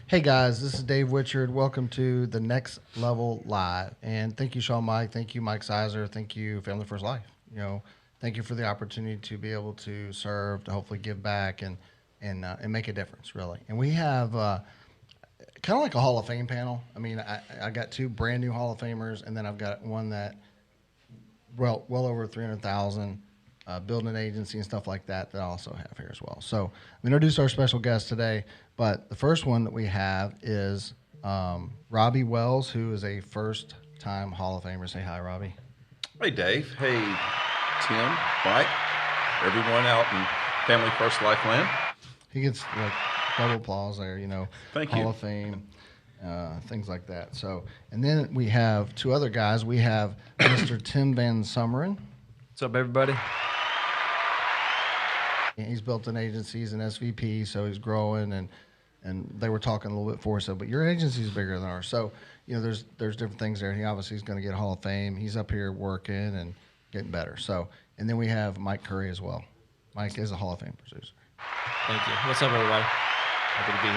Hey guys, this is Dave Witchard. Welcome to the Next Level Live, and thank you, Sean Mike. Thank you, Mike Sizer. Thank you, Family First Life. Thank you for the opportunity to be able to serve, to hopefully give back and make a difference, really. And we have kind of like a Hall of Fame panel. I mean, I got two brand new Hall of Famers, and then I've got one that well over 300,000, building an agency and stuff like that I also have here as well. So we introduced our special guest today, but the first one that we have is Robbie Wells, who is a first-time Hall of Famer. Say hi, Robbie. Hey, Dave. Hey, Tim, Mike, everyone out in Family First Life land. He gets like double applause there, Thank Hall you. of Fame, things like that. So, and then we have two other guys. We have Mr. Tim Vansumeran. What's up, everybody? He's built an agency, he's an SVP, so he's growing, and they were talking a little bit before, so, but your agency is bigger than ours. So, there's different things there. He obviously is going to get a Hall of Fame. He's up here working and getting better. So, and then we have Mike Curry as well. Mike is a Hall of Fame producer. Thank you. What's up, everybody? Happy to be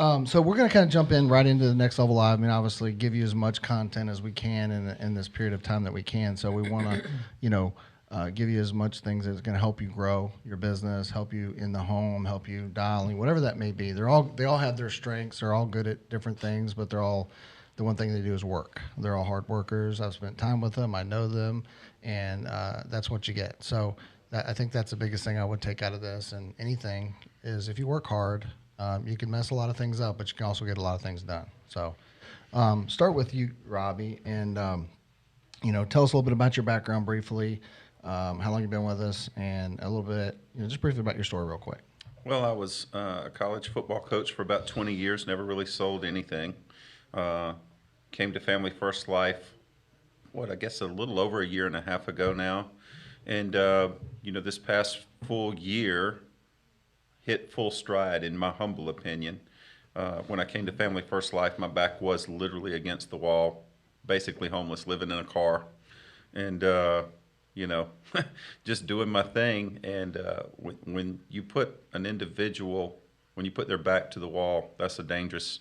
here. So we're going to kind of jump in right into the Next Level Live. I mean, obviously, give you as much content as we can in this period of time that we can. So we want to, give you as much things that's going to help you grow your business, help you in the home, help you dialing, whatever that may be. They all have their strengths. They're all good at different things, but they're all the one thing they do is work. They're all hard workers. I've spent time with them. I know them, and that's what you get. So I think that's the biggest thing I would take out of this and anything is if you work hard, you can mess a lot of things up, but you can also get a lot of things done. So start with you, Robbie, and tell us a little bit about your background briefly. How long you've been with us, and a little bit, just briefly about your story real quick. Well, I was a college football coach for about 20 years, never really sold anything. Came to Family First Life, I guess a little over a year and a half ago now. And, this past full year hit full stride, in my humble opinion. When I came to Family First Life, my back was literally against the wall, basically homeless, living in a car. And, just doing my thing. And when you put an individual, when you put their back to the wall, that's a dangerous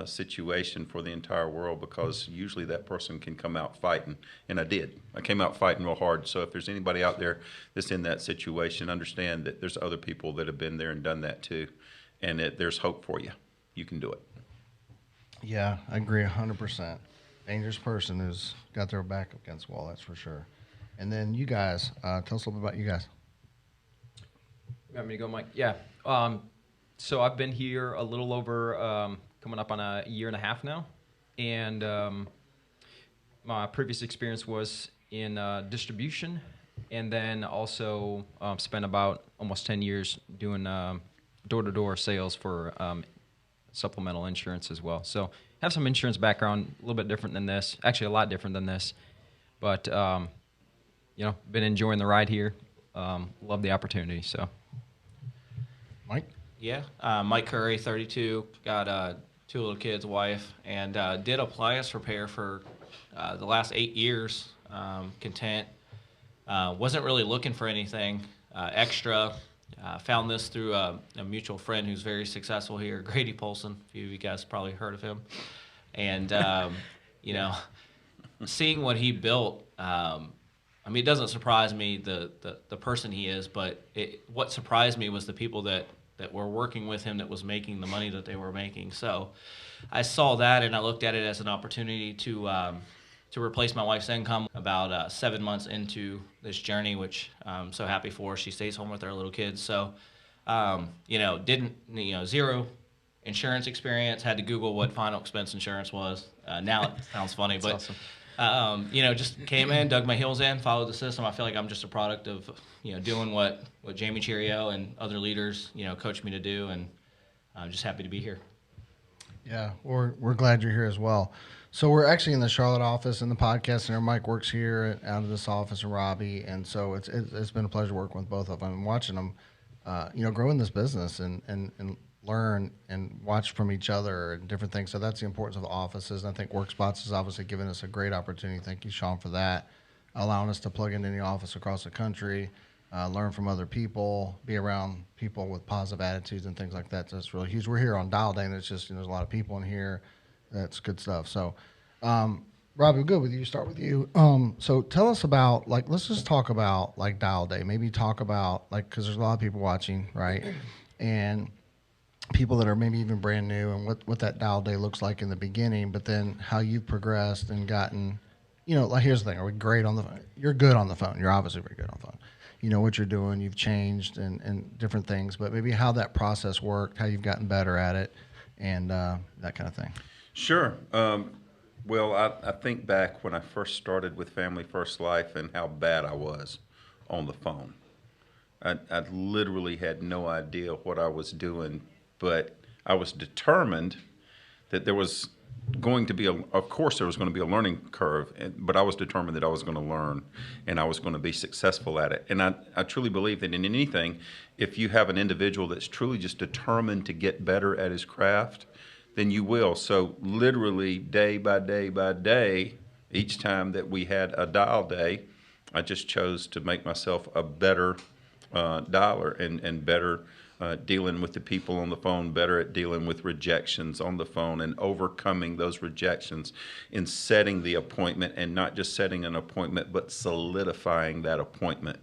situation for the entire world, because usually that person can come out fighting. And I did. I came out fighting real hard. So if there's anybody out there that's in that situation, understand that there's other people that have been there and done that too. And that there's hope for you. You can do it. Yeah, I agree 100%. Dangerous person who's got their back against the wall, that's for sure. And then you guys, tell us a little bit about you guys. You want me to go, Mike? Yeah. So I've been here a little over, coming up on a year and a half now. And my previous experience was in distribution, and then also spent about almost 10 years doing door-to-door sales for supplemental insurance as well. So have some insurance background, a little bit different than this. Actually, a lot different than this. But been enjoying the ride here. Love the opportunity. So, Mike? Yeah, Mike Curry, 32, got two little kids, wife, and did appliance repair for the last 8 years. Content. Wasn't really looking for anything extra. Found this through a mutual friend who's very successful here, Grady Polson. A few of you guys probably heard of him. And, seeing what he built, it doesn't surprise me the person he is, but what surprised me was the people that were working with him that was making the money that they were making. So I saw that, and I looked at it as an opportunity to replace my wife's income about 7 months into this journey, which I'm so happy for. She stays home with our little kids. So, zero insurance experience, had to Google what final expense insurance was. Now it sounds funny, but awesome. Just came in, dug my heels in, followed the system. I feel like I'm just a product of, doing what Jamie Cheerio and other leaders, coached me to do, and I'm just happy to be here. Yeah, we're glad you're here as well. So we're actually in the Charlotte office in the podcast center. Mike works here out of this office, and Robbie, and so it's been a pleasure working with both of them and watching them, grow in this business and learn and watch from each other and different things. So that's the importance of the offices. And I think WorkSpots has obviously given us a great opportunity. Thank you, Sean, for that, allowing us to plug into any office across the country learn from other people, be around people with positive attitudes and things like that. So that's really huge. We're here on Dial Day, and it's just, there's a lot of people in here. That's good stuff. So, Robbie, we're good with you. Start with you. So tell us about, like, let's just talk about, like, Dial Day. Maybe talk about, like, because there's a lot of people watching, right? And people that are maybe even brand new, and what that Dial Day looks like in the beginning, but then how you've progressed and gotten, like, here's the thing. Are we great on the phone? You're good on the phone. You're obviously very good on the phone. You know what you're doing. You've changed and different things, but maybe how that process worked, how you've gotten better at it, and that kind of thing. Sure. Well, I think back when I first started with Family First Life and how bad I was on the phone. I literally had no idea what I was doing, but I was determined that there was going to be of course there was going to be a learning curve, but I was determined that I was going to learn and I was going to be successful at it. And I truly believe that in anything, if you have an individual that's truly just determined to get better at his craft, then you will. So literally day by day by day, each time that we had a dial day, I just chose to make myself a better dialer and better dealing with the people on the phone, better at dealing with rejections on the phone and overcoming those rejections in setting the appointment, and not just setting an appointment, but solidifying that appointment.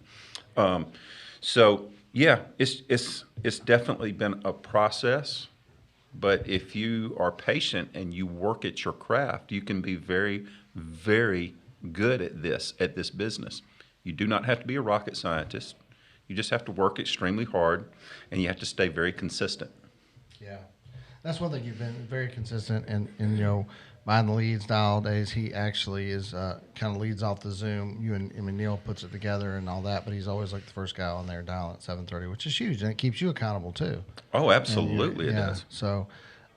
So yeah, it's definitely been a process, but if you are patient and you work at your craft, you can be very, very good at this business. You do not have to be a rocket scientist. You just have to work extremely hard, and you have to stay very consistent. Yeah, that's one thing. You've been very consistent, and behind the leads dial days, he actually is kind of leads off the Zoom. Neil puts it together and all that, but he's always like the first guy on there dialing at 7:30, which is huge, and it keeps you accountable too. Oh, absolutely, it does. So,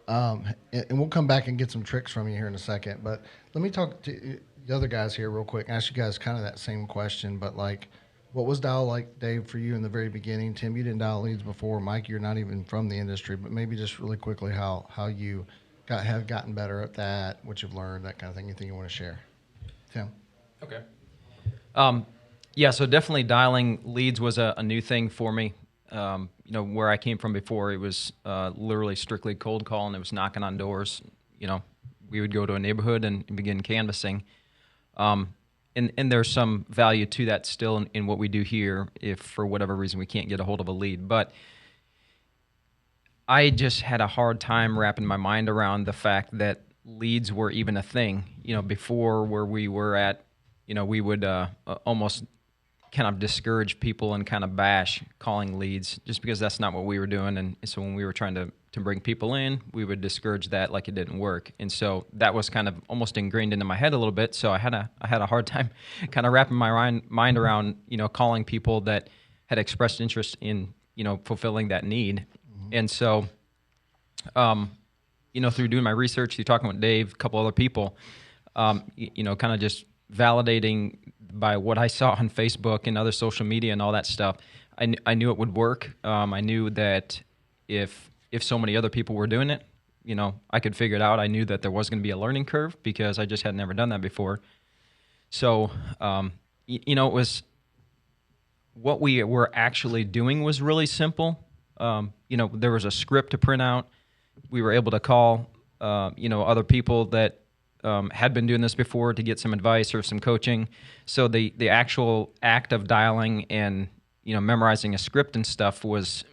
and we'll come back and get some tricks from you here in a second. But let me talk to the other guys here real quick. Ask you guys kind of that same question, but like, what was dial like, Dave, for you in the very beginning? Tim, you didn't dial leads before. Mike, you're not even from the industry, but maybe just really quickly how you have gotten better at that, what you've learned, that kind of thing. Anything you want to share? Tim? Okay. Yeah, so definitely dialing leads was a new thing for me. Where I came from before, it was literally strictly cold calling. It was knocking on doors. We would go to a neighborhood and begin canvassing. And there's some value to that still in what we do here if for whatever reason we can't get a hold of a lead. But I just had a hard time wrapping my mind around the fact that leads were even a thing. Before where we were at, we would almost kind of discourage people and kind of bash calling leads just because that's not what we were doing. And so when we were trying to bring people in, we would discourage that like it didn't work. And so that was kind of almost ingrained into my head a little bit. So I had a hard time kind of wrapping my mind around, calling people that had expressed interest in, fulfilling that need. Mm-hmm. And so, through doing my research, through talking with Dave, a couple other people, kind of just validating by what I saw on Facebook and other social media and all that stuff, I knew it would work. I knew that if so many other people were doing it, I could figure it out. I knew that there was going to be a learning curve because I just had never done that before. So, it was what we were actually doing was really simple. There was a script to print out. We were able to call, other people that had been doing this before to get some advice or some coaching. So the actual act of dialing and memorizing a script and stuff was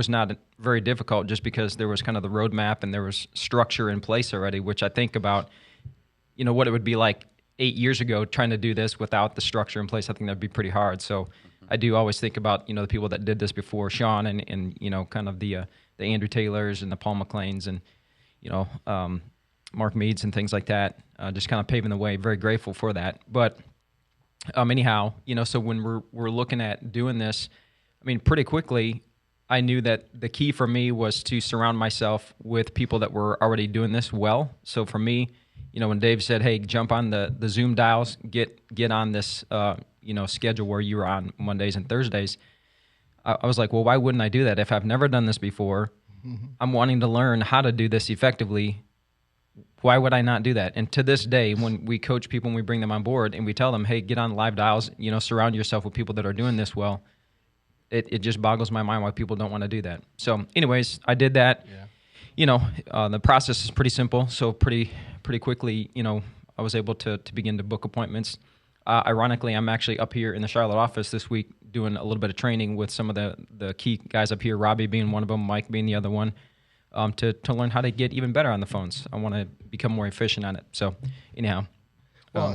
not very difficult, just because there was kind of the roadmap and there was structure in place already. Which I think about, what it would be like 8 years ago trying to do this without the structure in place. I think that'd be pretty hard. So I do always think about the people that did this before, Sean and kind of the Andrew Taylors and the Paul McLeans and Mark Meads and things like that, just kind of paving the way. Very grateful for that. But anyhow, so when we're looking at doing this, pretty quickly, I knew that the key for me was to surround myself with people that were already doing this well. So for me, when Dave said, "Hey, jump on the Zoom dials, get on this schedule where you were on Mondays and Thursdays," I was like, well, why wouldn't I do that if I've never done this before? Mm-hmm. I'm wanting to learn how to do this effectively. Why would I not do that? And to this day, when we coach people and we bring them on board and we tell them, hey, get on live dials, surround yourself with people that are doing this well, it just boggles my mind why people don't want to do that. So anyways, I did that. Yeah. You know, the process is pretty simple. So pretty quickly, you know, I was able to begin to book appointments. Ironically, I'm actually up here in the Charlotte office this week doing a little bit of training with some of the key guys up here, Robbie being one of them, Mike being the other one, to learn how to get even better on the phones. I want to become more efficient on it. So anyhow. Well,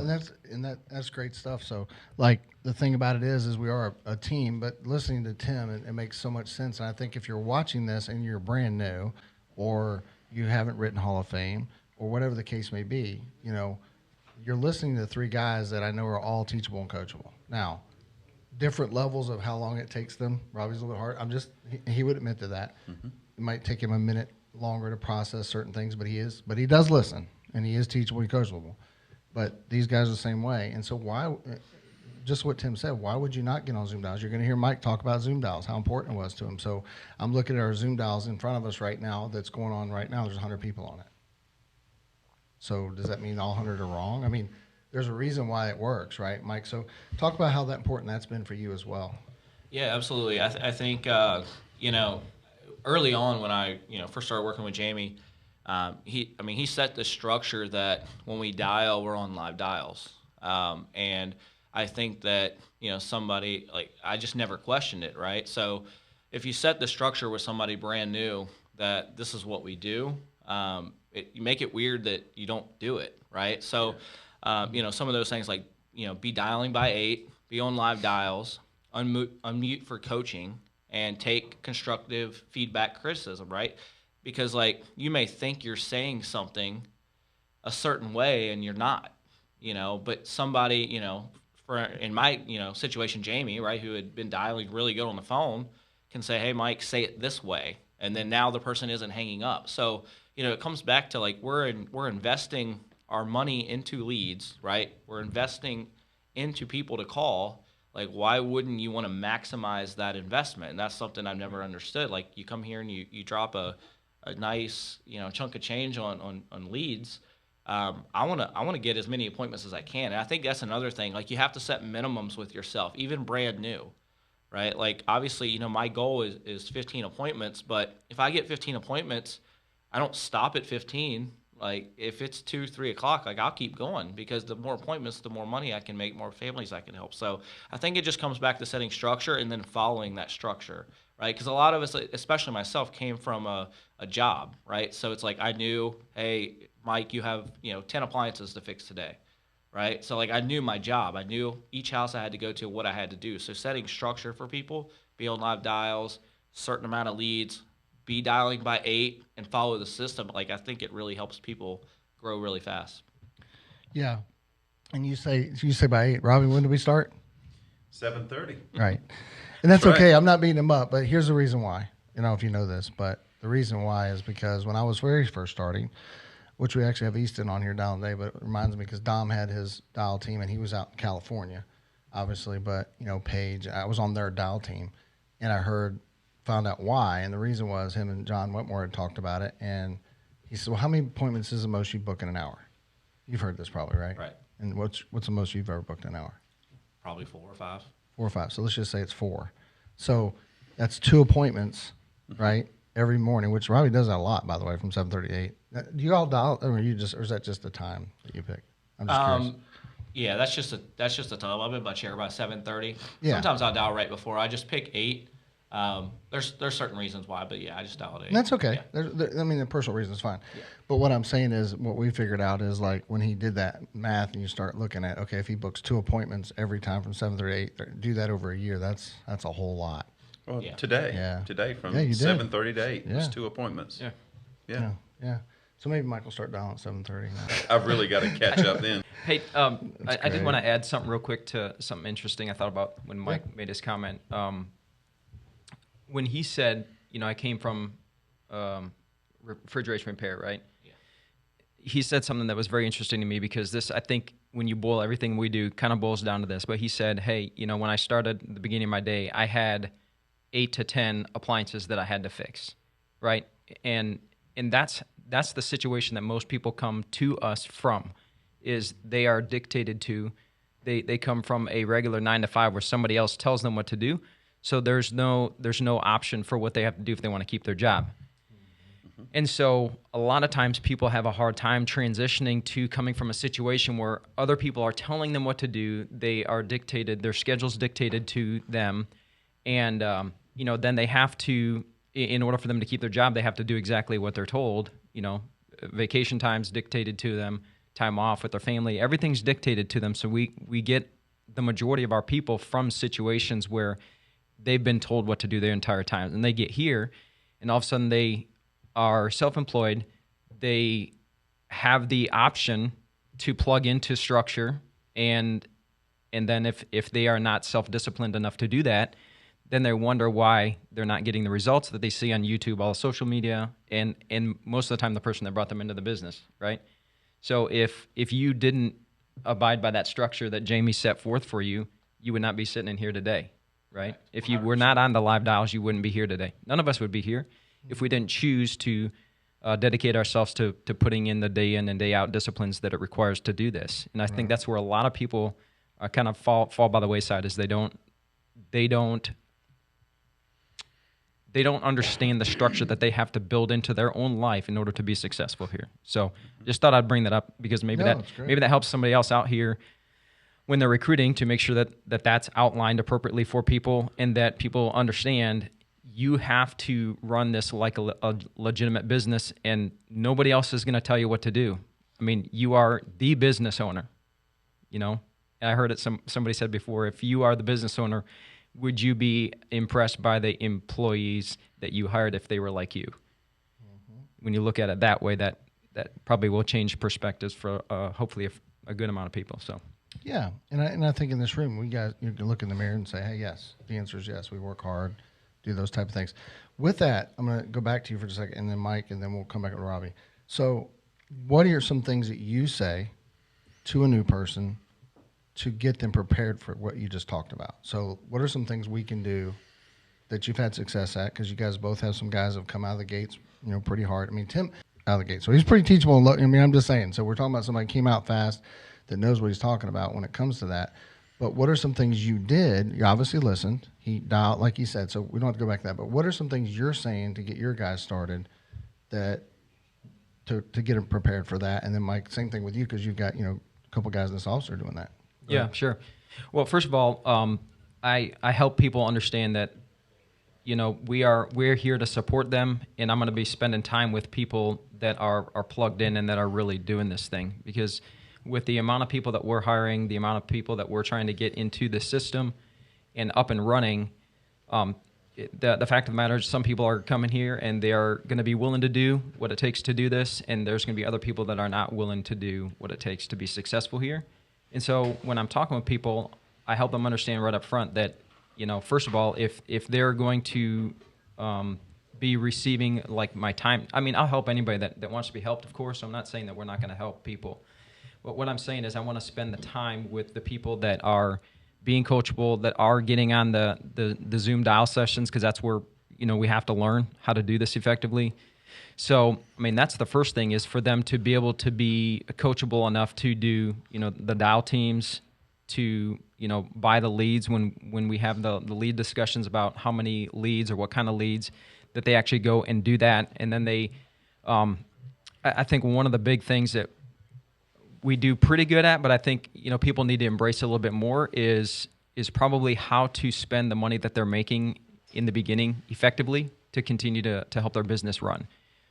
and that's great stuff. So, like, the thing about it is we are a team. But listening to Tim, it makes so much sense. And I think if you're watching this and you're brand new, or you haven't written Hall of Fame, or whatever the case may be, you know, you're listening to three guys that I know are all teachable and coachable. Now, different levels of how long it takes them. Robbie's a little bit hard. He would admit to that. Mm-hmm. It might take him a minute longer to process certain things, but he does listen, and he is teachable and coachable. But these guys are the same way. And so why, just what Tim said, why would you not get on Zoom dials? You're going to hear Mike talk about Zoom dials, how important it was to him. So I'm looking at our Zoom dials in front of us right now that's going on right now. There's 100 people on it. So does that mean all 100 are wrong? I mean, there's a reason why it works, right, Mike? So talk about how important that's been for you as well. Yeah, absolutely. I think, you know, early on when I, you know, first started working with Jamie, he set the structure that when we dial, we're on live dials. And I think that, you know, somebody, like, I just never questioned it, right? So if you set the structure with somebody brand new that this is what we do, you make it weird that you don't do it, right? So, you know, some of those things like, you know, be dialing by 8, be on live dials, unmute for coaching, and take constructive feedback criticism, right? Because, like, you may think you're saying something a certain way and you're not, you know, but somebody, you know, in my, you know, situation, Jamie, right, who had been dialing really good on the phone, can say, hey, Mike, say it this way. And then now the person isn't hanging up. So, you know, it comes back to, like, we're investing our money into leads, right? We're investing into people to call. Like, why wouldn't you want to maximize that investment? And that's something I've never understood. Like, you come here and you drop a nice, you know, chunk of change on leads. I want to get as many appointments as I can. And I think that's another thing. Like, you have to set minimums with yourself, even brand new, right? Like, obviously, you know, my goal is 15 appointments, but if I get 15 appointments, I don't stop at 15. Like, if it's 2, 3 o'clock, like, I'll keep going, because the more appointments, the more money I can make, more families I can help. So I think it just comes back to setting structure and then following that structure, right? Because a lot of us, especially myself, came from a job, right? So it's like, I knew, hey, Mike, you have, you know, 10 appliances to fix today, right? So, like, I knew my job. I knew each house I had to go to, what I had to do. So setting structure for people, be on live dials, certain amount of leads, be dialing by 8, and follow the system. Like, I think it really helps people grow really fast. Yeah. And you say by 8. Robbie, when do we start? 7:30. Right. And that's right. okay. I'm not beating him up, but here's the reason why. You know, if you know this, but the reason why is because when I was very first starting, which we actually have Easton on here down today, but it reminds me because Dom had his dial team and he was out in California, obviously, but, you know, Paige, I was on their dial team, and I found out why, and the reason was him and John Whitmore had talked about it, and he said, well, how many appointments is the most you book in an hour? You've heard this probably, right? Right. And what's the most you've ever booked in an hour? Probably 4 or 5. 4 or 5. So let's just say it's 4. So that's 2 appointments, right, every morning, which Robbie does that a lot, by the way, from 7:30 to 8. Do you all dial, or is that just the time that you pick? I'm just curious. Yeah, that's just a time. I'm in my chair by 7:30. Yeah. Sometimes I'll dial right before. I just pick 8. There's certain reasons why, but yeah, I just dial at 8. And that's okay. Yeah. The personal reason is fine. Yeah. But what I'm saying is, what we figured out is, like, when he did that math and you start looking at, okay, if he books 2 appointments every time from 7:30 to 8, do that over a year, that's a whole lot. Well, Yeah. today from Yeah, you did. 7:30 to 8, Yeah. it's 2 appointments. Yeah. Yeah. So maybe Mike will start dialing at 7:30 now. I've really got to catch up then. Hey, I did great. want to add something real quick to something interesting I thought about when Mike made his comment. When he said, you know, I came from refrigeration repair, right? Yeah. He said something that was very interesting to me, because this, I think, when you boil everything we do, kind of boils down to this. But he said, hey, you know, when I started at the beginning of my day, I had 8 to 10 appliances that I had to fix, right? And that's the situation that most people come to us from, is they are dictated to. They come from a regular 9 to 5 where somebody else tells them what to do. So there's no option for what they have to do if they want to keep their job. And so a lot of times people have a hard time transitioning to coming from a situation where other people are telling them what to do. They are dictated, their schedule's dictated to them. And, then they have to, in order for them to keep their job, they have to do exactly what they're told. Vacation time's dictated to them, time off with their family, everything's dictated to them. So we get the majority of our people from situations where they've been told what to do their entire time. And they get here, and all of a sudden they are self-employed. They have the option to plug into structure, and then if they are not self-disciplined enough to do that, then they wonder why they're not getting the results that they see on YouTube, all social media, and most of the time the person that brought them into the business, right? So if you didn't abide by that structure that Jamie set forth for you, you would not be sitting in here today, right? If you were not on the live dials, you wouldn't be here today. None of us would be here if we didn't choose to dedicate ourselves to putting in the day in and day out disciplines that it requires to do this. And I think that's where a lot of people kind of fall by the wayside, is they don't understand the structure that they have to build into their own life in order to be successful here. So just thought I'd bring that up because maybe that helps somebody else out here when they're recruiting, to make sure that that's outlined appropriately for people, and that people understand you have to run this like a legitimate business, and nobody else is going to tell you what to do. I mean, you are the business owner, And I heard it. Somebody said before, if you are the business owner, would you be impressed by the employees that you hired if they were like you? Mm-hmm. When you look at it that way, that probably will change perspectives for hopefully a good amount of people. So. Yeah, and I think in this room, you can look in the mirror and say, hey, yes, the answer is yes. We work hard, do those type of things. With that, I'm going to go back to you for just a second, and then Mike, and then we'll come back to Robbie. So what are some things that you say to a new person to get them prepared for what you just talked about? So what are some things we can do that you've had success at? Because you guys both have some guys that have come out of the gates, pretty hard. I mean, Tim out of the gate, so he's pretty teachable. I'm just saying. So we're talking about somebody who came out fast that knows what he's talking about when it comes to that. But what are some things you did? You obviously listened. He dialed, like he said, so we don't have to go back to that. But what are some things you're saying to get your guys started that to get them prepared for that? And then, Mike, same thing with you, because you've got, a couple guys in this office are doing that. Yeah, sure. Well, first of all, I help people understand that, we're here to support them, and I'm going to be spending time with people that are plugged in and that are really doing this thing. Because with the amount of people that we're hiring, the amount of people that we're trying to get into the system and up and running, the fact of the matter is some people are coming here and they are going to be willing to do what it takes to do this, and there's going to be other people that are not willing to do what it takes to be successful here. And so when I'm talking with people, I help them understand right up front that, first of all, if they're going to be receiving like my time, I mean, I'll help anybody that wants to be helped, of course. So I'm not saying that we're not going to help people. But what I'm saying is I want to spend the time with the people that are being coachable, that are getting on the Zoom dial sessions, because that's where, we have to learn how to do this effectively. So, I mean, that's the first thing, is for them to be able to be coachable enough to do, the dial teams, to, buy the leads when we have the lead discussions about how many leads or what kind of leads, that they actually go and do that. And then they, I think one of the big things that we do pretty good at, but I think, people need to embrace a little bit more, is probably how to spend the money that they're making in the beginning effectively to continue to help their business run.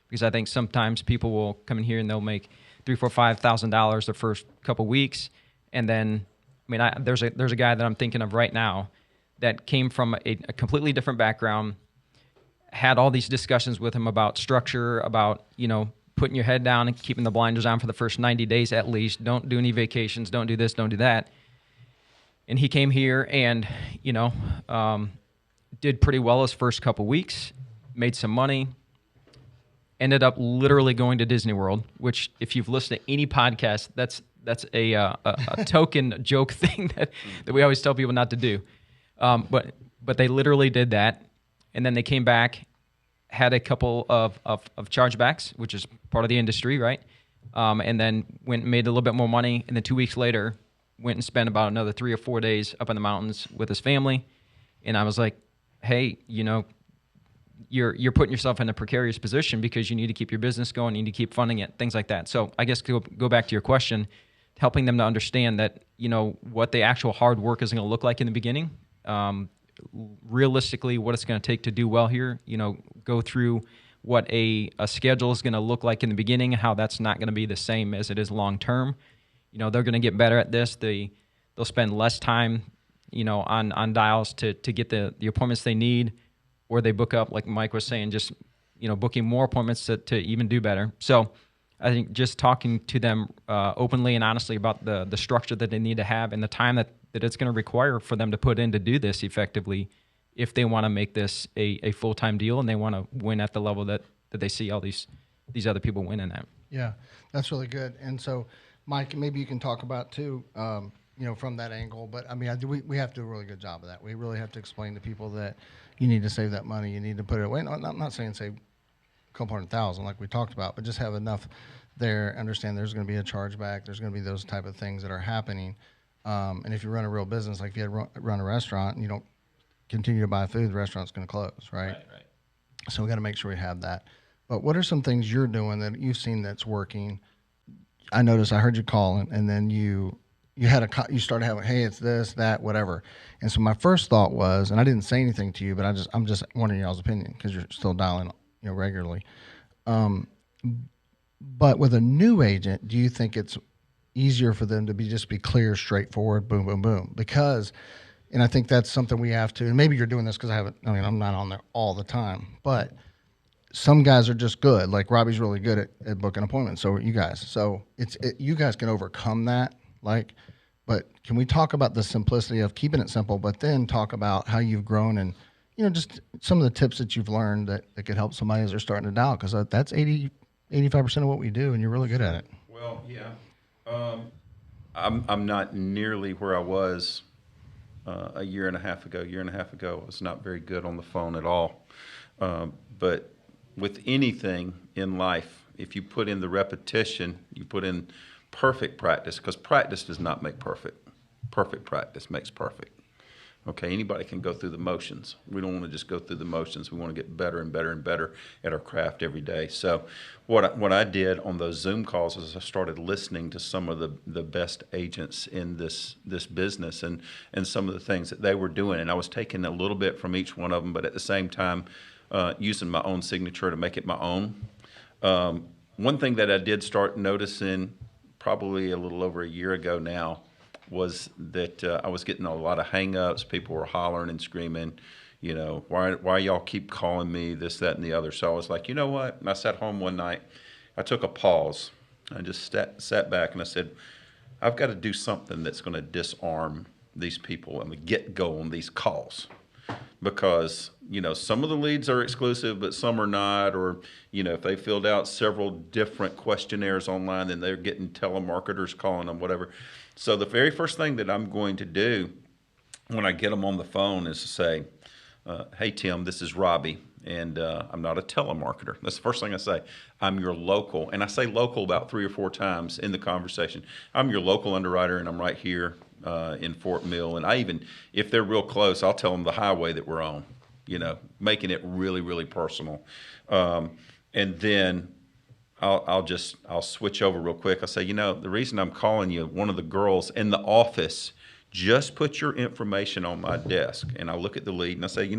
Because I think sometimes people will come in here and they'll make $3,000, $4,000, $5,000 the first couple weeks, and then, there's a guy that I'm thinking of right now that came from a completely different background, had all these discussions with him about structure, about, putting your head down and keeping the blinders on for the first 90 days at least. Don't do any vacations. Don't do this. Don't do that. And he came here and, did pretty well his first couple weeks, made some money, ended up literally going to Disney World, which if you've listened to any podcast, that's a token joke thing that we always tell people not to do. But they literally did that. And then they came back, had a couple of chargebacks, which is part of the industry, right? And then went and made a little bit more money. And then 2 weeks later, went and spent about another 3 or 4 days up in the mountains with his family. And I was like, hey, you're putting yourself in a precarious position because you need to keep your business going, you need to keep funding it, things like that. So I guess to go back to your question, helping them to understand that, what the actual hard work is going to look like in the beginning, realistically what it's going to take to do well here, go through what a schedule is going to look like in the beginning, how that's not going to be the same as it is long term. They're going to get better at this. They'll spend less time, on dials to get the appointments they need, or they book up, like Mike was saying, just, booking more appointments to even do better. So I think just talking to them openly and honestly about the structure that they need to have and the time that it's going to require for them to put in to do this effectively, if they want to make this a full-time deal and they want to win at the level that they see all these other people winning at. Yeah, that's really good. And so, Mike, maybe you can talk about too, from that angle. But I mean, we have to do a really good job of that. We really have to explain to people that you need to save that money. You need to put it away. No, I'm not saying save a couple $100,000 like we talked about, but just have enough there. Understand there's going to be a chargeback. There's going to be those type of things that are happening. And if you run a real business, like if you had run a restaurant and you don't continue to buy food, the restaurant's going to close, right? Right. So we got to make sure we have that. But what are some things you're doing that you've seen that's working? I noticed I heard you call and then you started having, hey, it's this, that, whatever. And so my first thought was, and I didn't say anything to you, but I'm just wondering y'all's opinion because you're still dialing, regularly. But with a new agent, do you think it's easier for them to just be clear, straightforward, boom, boom, boom? Because, and I think that's something we have to, and maybe you're doing this because I'm not on there all the time, but some guys are just good. Like Robbie's really good at booking appointments. So are you guys. So you guys can overcome that. But can we talk about the simplicity of keeping it simple, but then talk about how you've grown and, just some of the tips that you've learned that could help somebody as they're starting to dial? Because that's 85% of what we do, and you're really good at it. Well, yeah. I'm not nearly where I was a year and a half ago. I was not very good on the phone at all. But with anything in life, if you put in the repetition, you put in perfect practice, because practice does not make perfect. Perfect practice makes perfect. Okay, anybody can go through the motions. We don't want to just go through the motions. We want to get better and better and better at our craft every day. So what I did on those Zoom calls is I started listening to some of the best agents in this business and some of the things that they were doing. And I was taking a little bit from each one of them, but at the same time using my own signature to make it my own. One thing that I did start noticing probably a little over a year ago now was that I was getting a lot of hang-ups. People were hollering and screaming, why y'all keep calling me, this, that, and the other. So I was like, you know what? And I sat home one night. I took a pause. I just sat back and I said, I've got to do something that's going to disarm these people and get go on these calls. Because, some of the leads are exclusive, but some are not. Or, if they filled out several different questionnaires online, then they're getting telemarketers calling them, whatever. So the very first thing that I'm going to do when I get them on the phone is to say, hey, Tim, this is Robbie, and I'm not a telemarketer. That's the first thing I say. I'm your local, and I say local about 3 or 4 times in the conversation. I'm your local underwriter, and I'm right here in Fort Mill. And I even, if they're real close, I'll tell them the highway that we're on, making it really, really personal. And then I'll switch over real quick. I'll say, the reason I'm calling you, one of the girls in the office just put your information on my desk. And I look at the lead and I say,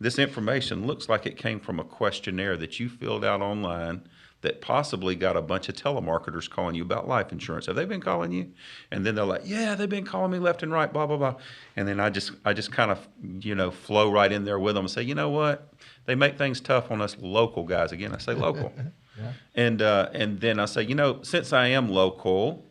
this information looks like it came from a questionnaire that you filled out online that possibly got a bunch of telemarketers calling you about life insurance. Have they been calling you? And then they're like, yeah, they've been calling me left and right, blah, blah, blah. And then I just kind of, flow right in there with them and say, you know what? They make things tough on us local guys. Again, I say local. Yeah. And then I say, since I am local,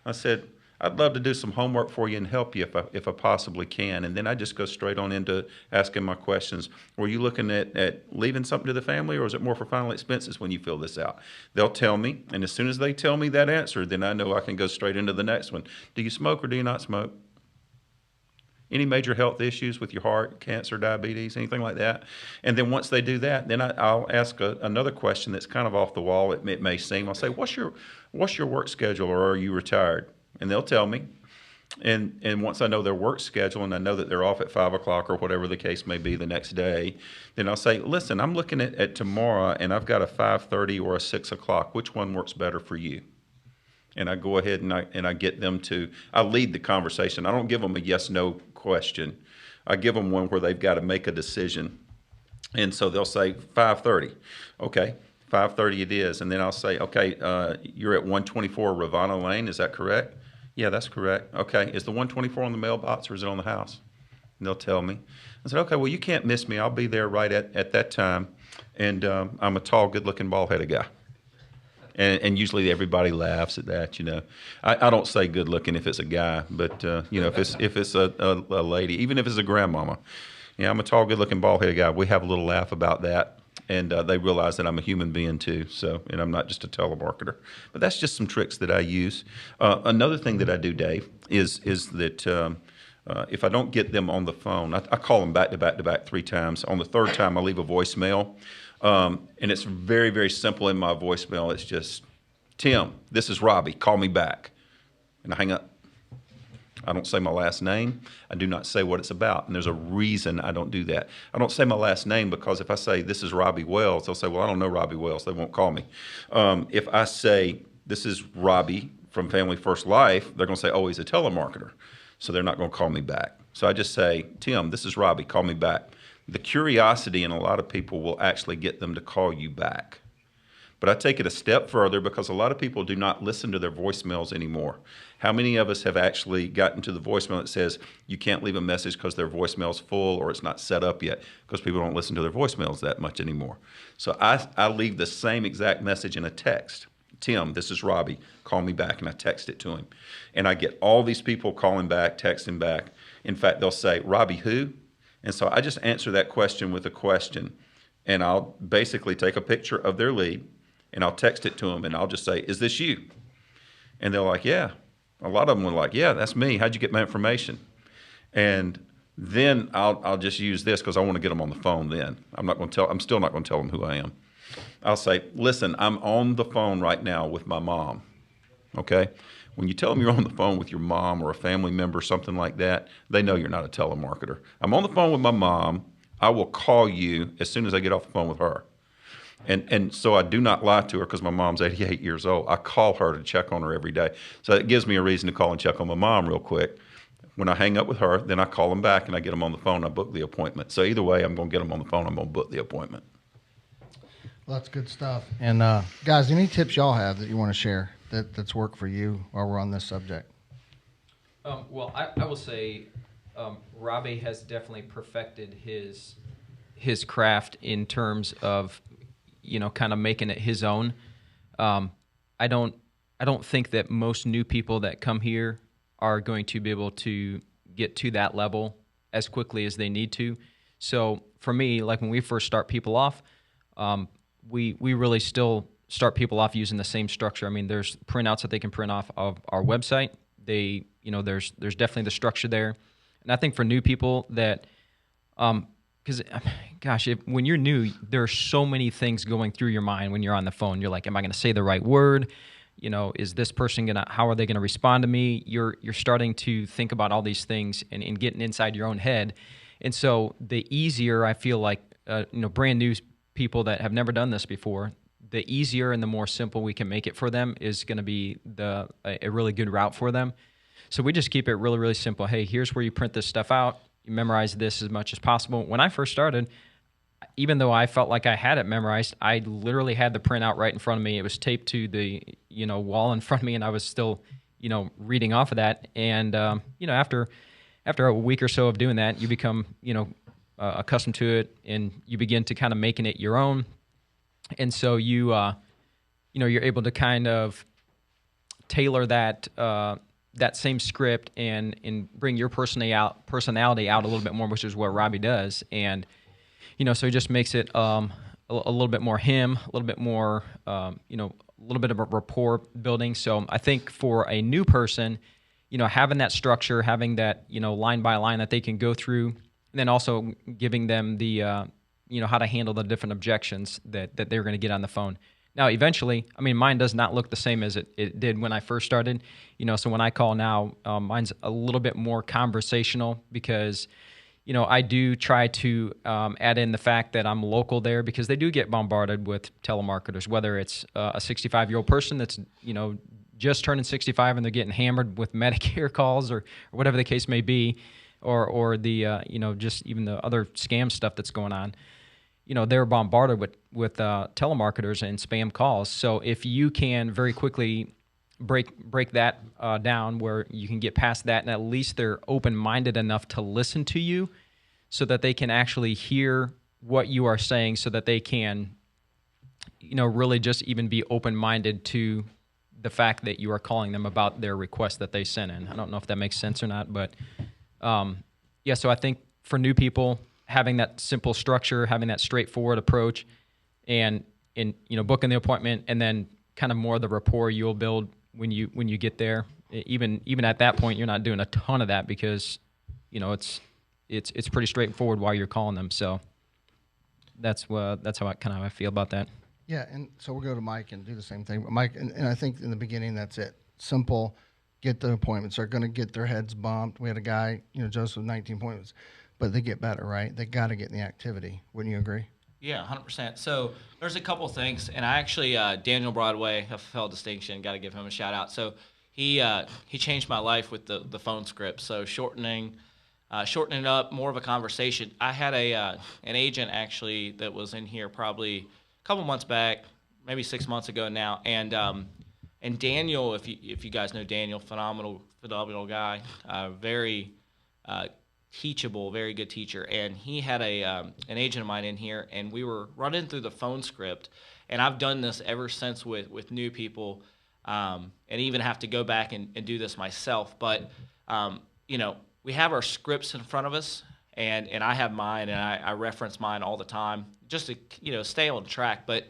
I said, I'd love to do some homework for you and help you if I possibly can. And then I just go straight on into asking my questions. Were you looking at leaving something to the family, or is it more for final expenses when you fill this out? They'll tell me, and as soon as they tell me that answer, then I know I can go straight into the next one. Do you smoke or do you not smoke? Any major health issues with your heart, cancer, diabetes, anything like that? And then once they do that, then I'll ask another question that's kind of off the wall. It may seem. I'll say, what's your work schedule, or are you retired? And they'll tell me. And once I know their work schedule and I know that they're off at 5 o'clock or whatever the case may be the next day, then I'll say, listen, I'm looking at tomorrow and I've got a 5:30 or a 6 o'clock. Which one works better for you? And I go ahead and I get them to, I lead the conversation. I don't give them a yes/no question. I give them one where they've got to make a decision. And so they'll say 5:30. Okay, 5:30 it is. And then I'll say, okay, you're at 124 Ravenna Lane, is that correct? Yeah, that's correct. Okay, is the 124 on the mailbox or is it on the house? And they'll tell me. I said, okay, well, you can't miss me. I'll be there right at that time. And I'm a tall, good-looking, bald-headed guy. And usually everybody laughs at that, you know. I don't say good-looking if it's a guy, but, you know, if it's a lady, even if it's a grandmama. Yeah, I'm a tall, good-looking, bald-headed guy. We have a little laugh about that. And they realize that I'm a human being too, and I'm not just a telemarketer. But that's just some tricks that I use. Another thing that I do, Dave, is that if I don't get them on the phone, I call them back to back to back 3 times. On the 3rd time, I leave a voicemail, and it's very, very simple in my voicemail. It's just, Tim, this is Robbie. Call me back, and I hang up. I don't say my last name. I do not say what it's about. And there's a reason I don't do that. I don't say my last name because if I say, this is Robbie Wells, they'll say, well, I don't know Robbie Wells. They won't call me. If I say, this is Robbie from Family First Life, they're going to say, oh, he's a telemarketer. So they're not going to call me back. So I just say, Tim, this is Robbie. Call me back. The curiosity in a lot of people will actually get them to call you back. But I take it a step further because a lot of people do not listen to their voicemails anymore. How many of us have actually gotten to the voicemail that says you can't leave a message because their voicemail's full or it's not set up yet, because people don't listen to their voicemails that much anymore. So I leave the same exact message in a text. Tim, this is Robbie. Call me back, and I text it to him. And I get all these people calling back, texting back. In fact, they'll say, Robbie who? And so I just answer that question with a question. And I'll basically take a picture of their lead, and I'll text it to them, and I'll just say, is this you? And they're like, yeah. A lot of them were like, yeah, that's me. How'd you get my information? And then I'll just use this because I want to get them on the phone then. I'm still not going to tell them who I am. I'll say, listen, I'm on the phone right now with my mom, okay? When you tell them you're on the phone with your mom or a family member, something like that, they know you're not a telemarketer. I'm on the phone with my mom. I will call you as soon as I get off the phone with her. And so I do not lie to her because my mom's 88 years old. I call her to check on her every day. So it gives me a reason to call and check on my mom real quick. When I hang up with her, then I call them back and I get them on the phone. I book the appointment. So either way, I'm going to get them on the phone. I'm going to book the appointment. Well, that's good stuff. And guys, any tips y'all have that you want to share that's worked for you while we're on this subject? Well, I will say Robbie has definitely perfected his craft in terms of, you know, kind of making it his own. I don't think that most new people that come here are going to be able to get to that level as quickly as they need to. So for me, like when we first start people off, we really still start people off using the same structure. I mean, there's printouts that they can print off of our website. There's definitely the structure there. And I think for new people that, because, gosh, when you're new, there are so many things going through your mind when you're on the phone. You're like, am I going to say the right word? You know, is this person how are they going to respond to me? You're starting to think about all these things and getting inside your own head. And so the easier I feel like, brand new people that have never done this before, the easier and the more simple we can make it for them is going to be a really good route for them. So we just keep it really, really simple. Hey, here's where you print this stuff out. You memorize this as much as possible. When I first started, even though I felt like I had it memorized, I literally had the printout right in front of me. It was taped to the wall in front of me, and I was still reading off of that. And after a week or so of doing that, you become accustomed to it, and you begin to kind of making it your own. And so you're able to kind of tailor that same script and bring your personality out a little bit more, which is what Robbie does. And so he just makes it a little bit more him, a little bit more a little bit of a rapport building. So I think for a new person, having that structure, having that line by line that they can go through, and then also giving them the how to handle the different objections that they're going to get on the phone. Now, eventually, I mean, mine does not look the same as it did when I first started. So when I call now, mine's a little bit more conversational because, I do try to add in the fact that I'm local there because they do get bombarded with telemarketers, whether it's a 65-year-old person that's, just turning 65 and they're getting hammered with Medicare calls or whatever the case may be, or the, just even the other scam stuff that's going on. They're bombarded with telemarketers and spam calls. So if you can very quickly break that down where you can get past that and at least they're open-minded enough to listen to you so that they can actually hear what you are saying so that they can, really just even be open-minded to the fact that you are calling them about their request that they sent in. I don't know if that makes sense or not, but so I think for new people, having that simple structure, having that straightforward approach, and booking the appointment, and then kind of more the rapport you'll build when you get there. Even at that point, you're not doing a ton of that because it's pretty straightforward while you're calling them. So that's how I feel about that. Yeah, and so we'll go to Mike and do the same thing. Mike, and I think in the beginning that's it. Simple, get the appointments. They're going to get their heads bumped. We had a guy, Joseph, 19 appointments, but they get better, right? They got to get in the activity. Wouldn't you agree? Yeah, 100%. So there's a couple things, and I actually Daniel Broadway, FFL Distinction, got to give him a shout out. So he changed my life with the phone script. So shortening it up, more of a conversation. I had an agent actually that was in here probably a couple months back, maybe 6 months ago now, and Daniel, if you guys know Daniel, phenomenal guy, very teachable, very good teacher, and he had an agent of mine in here, and we were running through the phone script, and I've done this ever since with new people, and even have to go back and do this myself, but we have our scripts in front of us, and I have mine, and I reference mine all the time just to stay on track, but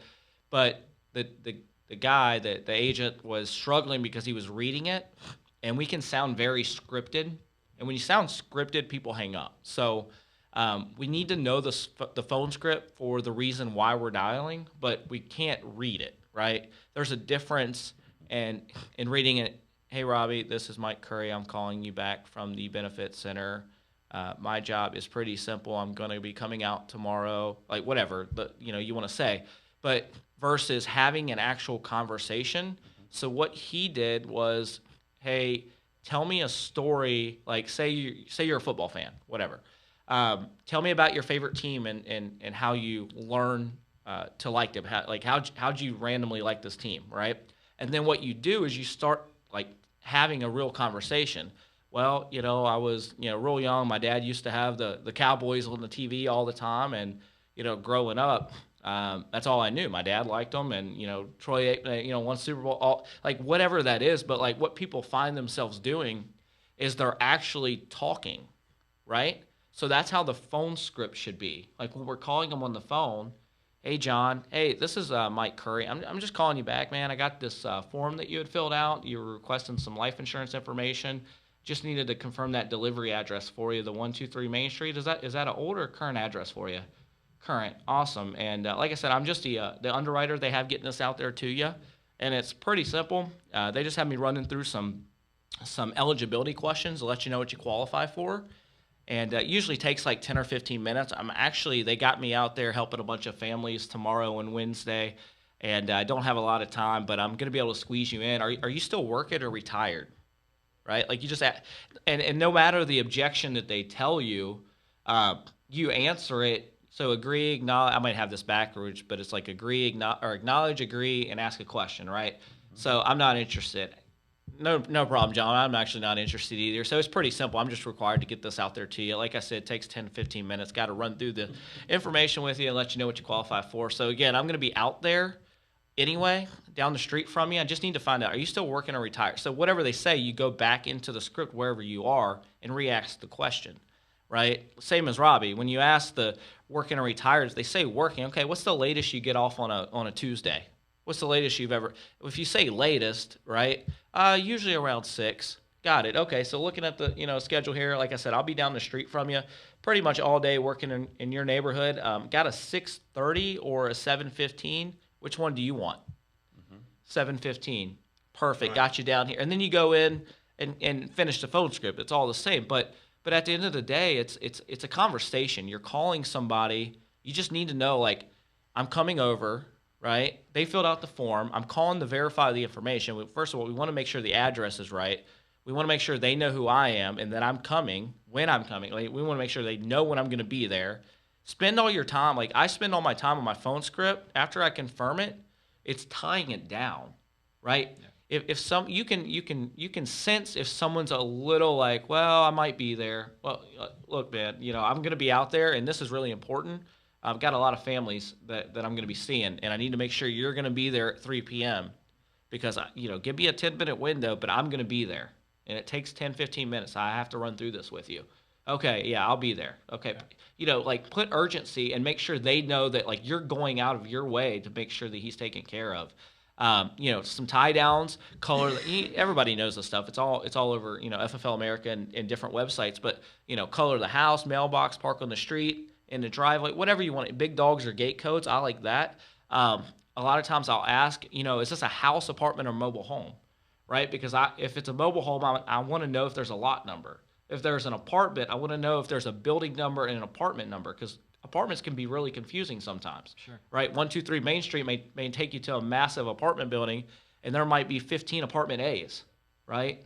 the guy, the agent, was struggling because he was reading it, and we can sound very scripted. And when you sound scripted, people hang up. So we need to know the phone script for the reason why we're dialing, but we can't read it, right? There's a difference in reading it. Hey, Robbie, this is Mike Curry. I'm calling you back from the Benefit Center. My job is pretty simple. I'm going to be coming out tomorrow, like whatever you want to say. But versus having an actual conversation. So what he did was, hey, tell me a story, like say you're a football fan, whatever. Tell me about your favorite team and how you learn to like them. How'd you randomly like this team, right? And then what you do is you start like having a real conversation. Well, I was real young. My dad used to have the Cowboys on the TV all the time, and growing up, that's all I knew. My dad liked them, and Troy, won Super Bowl, like whatever that is. But like what people find themselves doing is they're actually talking, right? So that's how the phone script should be. Like when we're calling them on the phone, hey John, hey, this is Mike Curry. I'm just calling you back, man. I got this form that you had filled out. You were requesting some life insurance information. Just needed to confirm that delivery address for you, the 123 Main Street. Is that an old or current address for you? Current. Awesome. And like I said, I'm just the underwriter they have getting this out there to you. And it's pretty simple. They just have me running through some eligibility questions to let you know what you qualify for. And it usually takes like 10 or 15 minutes. They got me out there helping a bunch of families tomorrow and Wednesday. And I don't have a lot of time, but I'm going to be able to squeeze you in. Are you still working or retired? Right? Like you just, and no matter the objection that they tell you, you answer it. So agree, acknowledge, I might have this backwards, but it's like agree, acknowledge, agree, and ask a question, right? Mm-hmm. So I'm not interested. No problem, John. I'm actually not interested either. So it's pretty simple. I'm just required to get this out there to you. Like I said, it takes 10 to 15 minutes. Got to run through the information with you and let you know what you qualify for. So again, I'm going to be out there anyway, down the street from you. I just need to find out, are you still working or retired? So whatever they say, you go back into the script wherever you are and re-ask the question, right? Same as Robbie. When you ask the working or retired, they say working. Okay, what's the latest you get off on a Tuesday? What's the latest you've ever? If you say latest, right? Usually around 6. Got it. Okay, so looking at the schedule here, like I said, I'll be down the street from you pretty much all day working in your neighborhood. Got a 6:30 or a 7:15. Which one do you want? 7:15. Perfect. Got you down here. And then you go in and finish the phone script. It's all the same. But at the end of the day, it's a conversation. You're calling somebody. You just need to know, like, I'm coming over, right? They filled out the form. I'm calling to verify the information. First of all, we want to make sure the address is right. We want to make sure they know who I am and that I'm coming, when I'm coming. Like, we want to make sure they know when I'm going to be there. Spend all your time. Like, I spend all my time on my phone script. After I confirm it, it's tying it down, right? Yeah. If some you can sense if someone's a little like, well, I might be there. Well, look, man, I'm going to be out there, and this is really important. I've got a lot of families that I'm going to be seeing, and I need to make sure you're going to be there at 3 p.m. because, give me a 10-minute window, but I'm going to be there. And it takes 10, 15 minutes. I have to run through this with you. Okay, yeah, I'll be there. Okay, yeah. Like, put urgency and make sure they know that, like, you're going out of your way to make sure that he's taken care of. Some tie downs, color. Everybody knows this stuff. It's all over, FFL America and different websites. But, color the house, mailbox, park on the street, in the driveway, whatever you want. Big dogs or gate codes, I like that. A lot of times I'll ask, is this a house, apartment, or mobile home? Right? Because if it's a mobile home, I want to know if there's a lot number. If there's an apartment, I want to know if there's a building number and an apartment number, because apartments can be really confusing sometimes. Sure. Right? 123 Main Street may take you to a massive apartment building, and there might be 15 apartment A's, right?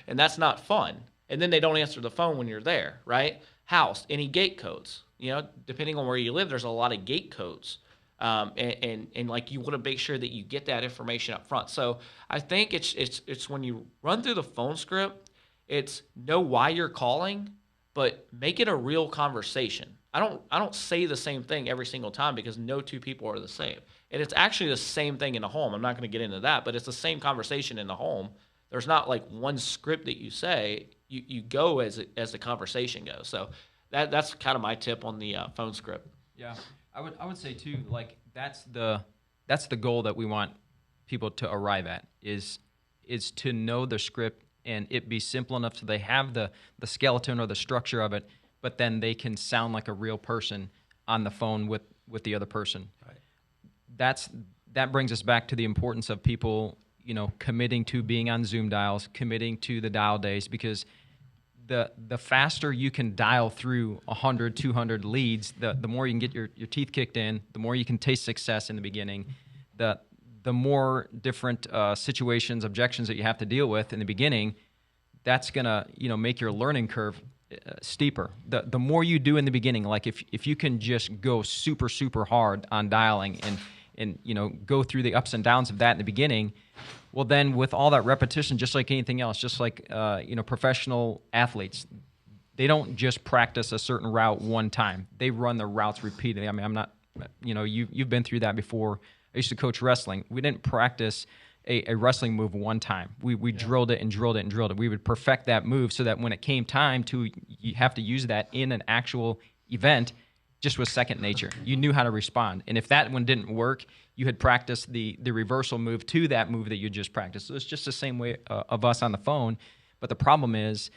And that's not fun. And then they don't answer the phone when you're there, right? House, any gate codes. Depending on where you live, there's a lot of gate codes. And like, you want to make sure that you get that information up front. So I think it's when you run through the phone script, it's know why you're calling, but make it a real conversation. I don't say the same thing every single time, because no two people are the same. And it's actually the same thing in the home. I'm not going to get into that, but it's the same conversation in the home. There's not like one script that you say. You go as the conversation goes. So that's kind of my tip on the phone script. Yeah. I would say too, like, that's the goal that we want people to arrive at, is to know the script and it be simple enough so they have the skeleton or the structure of it, but then they can sound like a real person on the phone with the other person. Right. That brings us back to the importance of people, committing to being on Zoom dials, committing to the dial days, because the faster you can dial through 100, 200 leads, the more you can get your teeth kicked in, the more you can taste success in the beginning, the more different situations, objections that you have to deal with in the beginning, that's going to, make your learning curve steeper. The more you do in the beginning, like if you can just go super, super hard on dialing and go through the ups and downs of that in the beginning, well, then with all that repetition, just like anything else, just like professional athletes, they don't just practice a certain route one time. They run the routes repeatedly. I mean, I'm not, you've been through that before. I used to coach wrestling. We didn't practice a wrestling move one time. We drilled it and drilled it and drilled it. We would perfect that move so that when it came time to you have to use that in an actual event, just was second nature. You knew how to respond. And if that one didn't work, you had practiced the reversal move to that move that you just practiced. So it's just the same way of us on the phone. But the problem is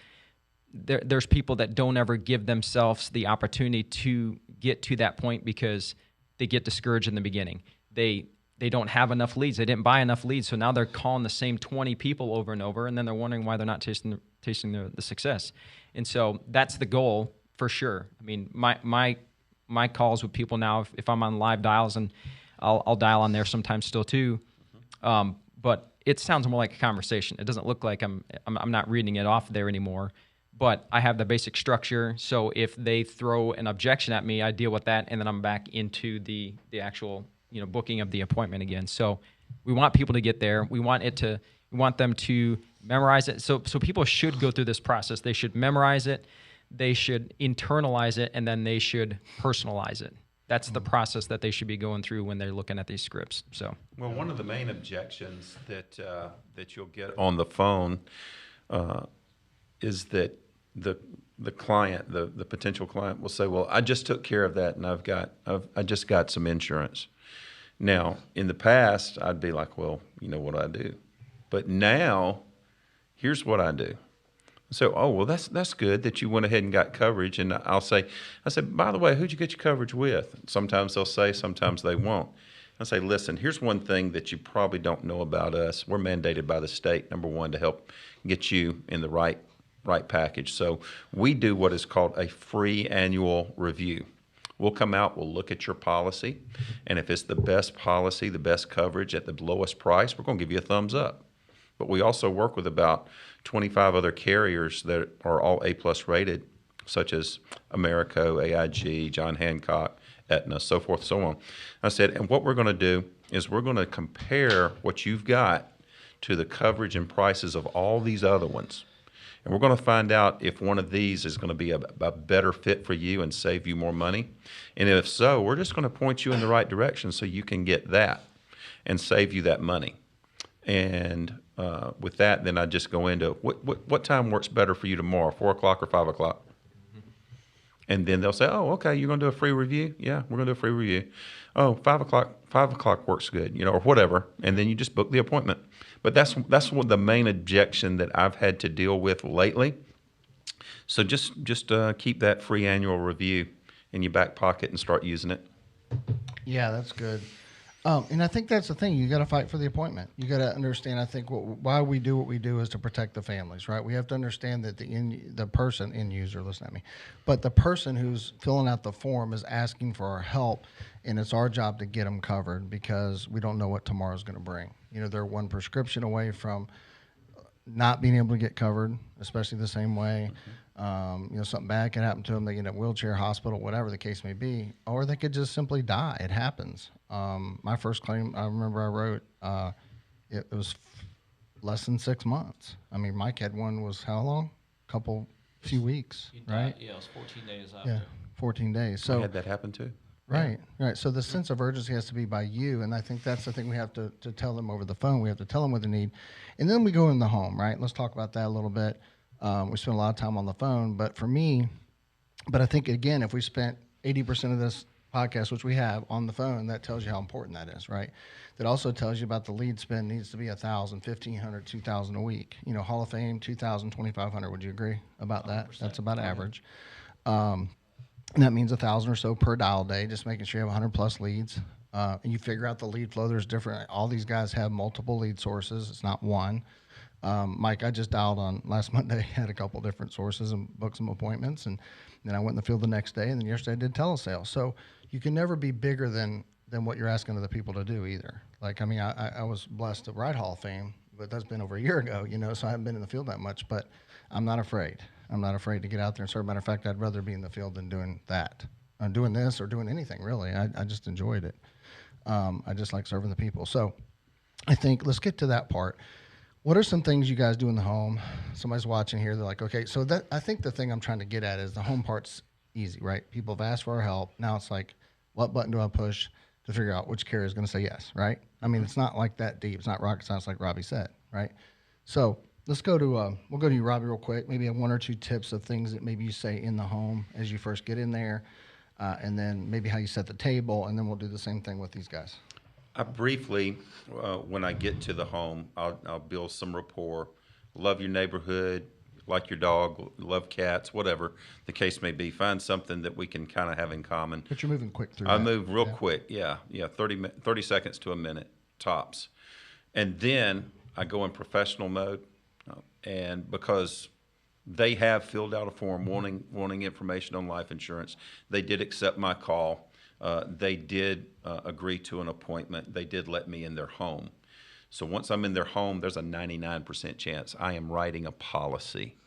there's people that don't ever give themselves the opportunity to get to that point because they get discouraged in the beginning. They don't have enough leads. They didn't buy enough leads, so now they're calling the same 20 people over and over, and then they're wondering why they're not tasting the success. And so that's the goal for sure. I mean, my calls with people now, if I'm on live dials, and I'll dial on there sometimes still too, but it sounds more like a conversation. It doesn't look like I'm not reading it off there anymore. But I have the basic structure, so if they throw an objection at me, I deal with that, and then I'm back into the actual booking of the appointment again. So we want people to get there. We want them to memorize it. So people should go through this process. They should memorize it, they should internalize it, and then they should personalize it. That's the process that they should be going through when they're looking at these scripts. So, well, one of the main objections that you'll get on the phone is that the client, the potential client, will say, "Well, I just took care of that, and I just got some insurance." Now, in the past, I'd be like, "Well, you know what I do," but now, here's what I do. So, oh, well, that's good that you went ahead and got coverage. And I said, by the way, who'd you get your coverage with? Sometimes they'll say, sometimes they won't. I say, listen, here's one thing that you probably don't know about us. We're mandated by the state, number one, to help get you in the right package. So we do what is called a free annual review. We'll come out, we'll look at your policy, and if it's the best policy, the best coverage at the lowest price, we're going to give you a thumbs up. But we also work with about 25 other carriers that are all A-plus rated, such as Americo, AIG, John Hancock, Aetna, so forth, so on. I said, and what we're going to do is we're going to compare what you've got to the coverage and prices of all these other ones. And we're going to find out if one of these is going to be a better fit for you and save you more money. And if so, we're just going to point you in the right direction so you can get that and save you that money. And with that, then I just go into what time works better for you tomorrow, 4 o'clock or 5 o'clock? And then they'll say, oh, okay, you're going to do a free review? Yeah, we're going to do a free review. Oh, 5 o'clock works good, or whatever. And then you just book the appointment. But that's what the main objection that I've had to deal with lately. So just keep that free annual review in your back pocket and start using it. Yeah, that's good. And I think that's the thing. You got to fight for the appointment. You got to understand. I think why we do what we do is to protect the families, right? We have to understand that the end user, listen at me, but the person who's filling out the form is asking for our help, and it's our job to get them covered because we don't know what tomorrow's going to bring. They're one prescription away from not being able to get covered, especially the same way. Something bad could happen to them. They get in a wheelchair, hospital, whatever the case may be, or they could just simply die. It happens. My first claim, I remember I wrote, it was less than 6 months. I mean, Mike had one was how long? Few weeks, right? Yeah, it was 14 days after. Yeah, 14 days. So I had that happen too. Right. So the sense of urgency has to be by you, and I think that's the thing we have to tell them over the phone. We have to tell them what they need, and then we go in the home, right? Let's talk about that a little bit. We spend a lot of time on the phone, but I think, again, if we spent 80% of this podcast, which we have, on the phone, that tells you how important that is, right? That also tells you about the lead spend needs to be 1,000, 1,500, 2,000 a week. Hall of Fame, 2,000, 2,500. Would you agree about that? 100%. That's about average. And that means 1,000 or so per dial day, just making sure you have 100 plus leads. And you figure out the lead flow. There's different. All these guys have multiple lead sources. It's not one. Mike, I just dialed on last Monday, had a couple different sources and booked some appointments. And then I went in the field the next day. And then yesterday I did telesales. So you can never be bigger than what you're asking other people to do either. Like, I mean, I was blessed to ride Hall of Fame, but that's been over a year ago, so I haven't been in the field that much. But I'm not afraid. I'm not afraid to get out there and serve. Matter of fact, I'd rather be in the field than doing that. Doing this or doing anything, really. I just enjoyed it. I just like serving the people. So I think let's get to that part. What are some things you guys do in the home? Somebody's watching here. They're like, okay, so that I think the thing I'm trying to get at is the home part's easy, right? People have asked for our help. Now it's like, what button do I push to figure out which carrier is going to say yes, right? I mean, it's not like that deep. It's not rocket science like Robbie said, right? So let's go to, we'll go to you, Robbie, real quick. Maybe have 1 or 2 tips of things that maybe you say in the home as you first get in there, and then maybe how you set the table, and then we'll do the same thing with these guys. I briefly, when I get to the home, I'll build some rapport. Love your neighborhood, like your dog, love cats, whatever the case may be. Find something that we can kind of have in common. But you're moving quick through I that. move real quick, yeah, 30 seconds to a minute, tops. And then I go in professional mode, and because they have filled out a form wanting information on life insurance, they did accept my call. They did agree to an appointment. They did let me in their home. So once I'm in their home, there's a 99% chance I am writing a policy,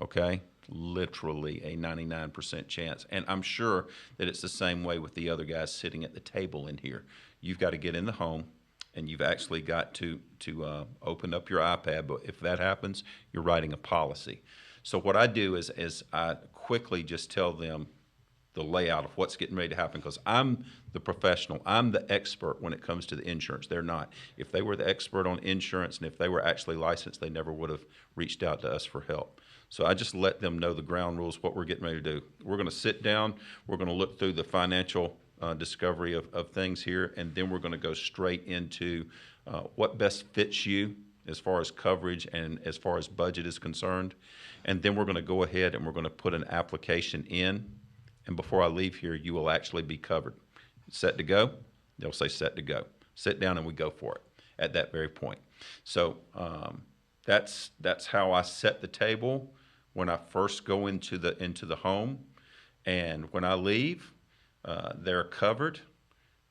okay? Literally a 99% chance. And I'm sure that it's the same way with the other guys sitting at the table in here. You've got to get in the home, and you've actually got to open up your iPad. But if that happens, you're writing a policy. So what I do is I quickly just tell them the layout of what's getting ready to happen, because I'm the professional. I'm the expert when it comes to the insurance. They're not. If they were the expert on insurance and if they were actually licensed, they never would have reached out to us for help. So I just let them know the ground rules, what we're getting ready to do. We're going to sit down. We're going to look through the financial discovery of things here, and then we're going to go straight into what best fits you as far as coverage and as far as budget is concerned. And then we're going to go ahead and we're going to put an application in. And before I leave here, you will actually be covered. Set to go. they'll say set to go. Sit down and we go for it at that very point. So that's how I set the table when I first go into the home, and when I leave, they're covered.